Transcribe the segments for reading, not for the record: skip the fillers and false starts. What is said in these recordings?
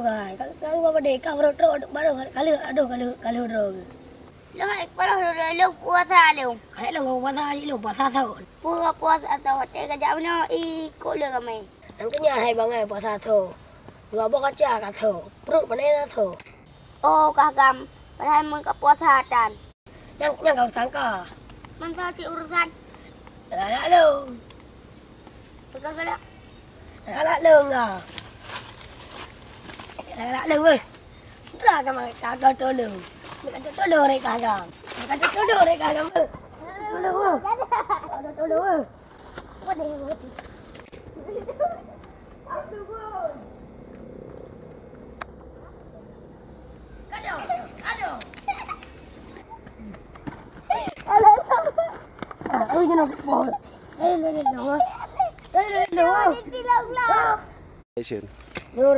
kan. Kalau apa dek kau rotok baru kali rotok. Long ai parah long puasa long. Hai long puasa je long puasa thau. Puasa atau hotel kerja mana ikut le ramai. Nang kenya hai bangai puasa thau. Dua bok kaca kat thau. Perut panai thau. Oh kagam. Padahal mun ka puasa tan. Yang kau sangka. Mangsa si urusan. Dah long. Betul-betul. Dah long ah. Dah long weh. Dah kau tolong. Tolong rek kagam. Tolong rek kagam. Tolong. Tolong. Aduh. Jangan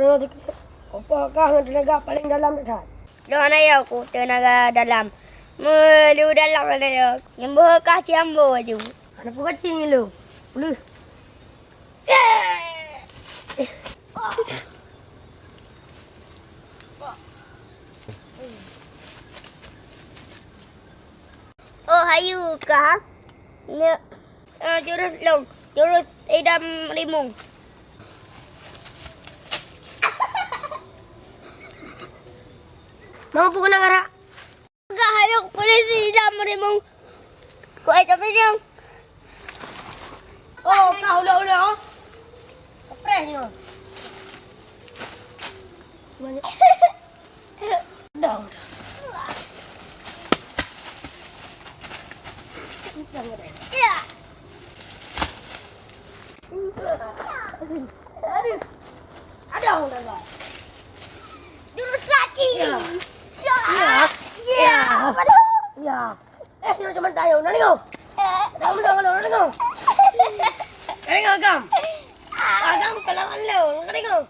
boleh. Apakah tenaga paling dalam dekat? Doan ayah aku tenaga dalam. Melu dalam ada ya. Nyembuh kah ciambo aju. Anak pun kecil ni lu. Boleh. Oh hayu kah? Ni jurus long. Jurus idam rimung. Mampu kena ngarak. Enggak hayuk polisi idam rimung. Kau idam rimung. Oh, kau udah. Kepres ni. Banyak. Dah. Ya. Ada orang. Jurus lagi. Ya. Ya. Ya. Ni cuma tayo. Nani kau? Nani kau? Nani kau? Agam kalau lu. Nani kau?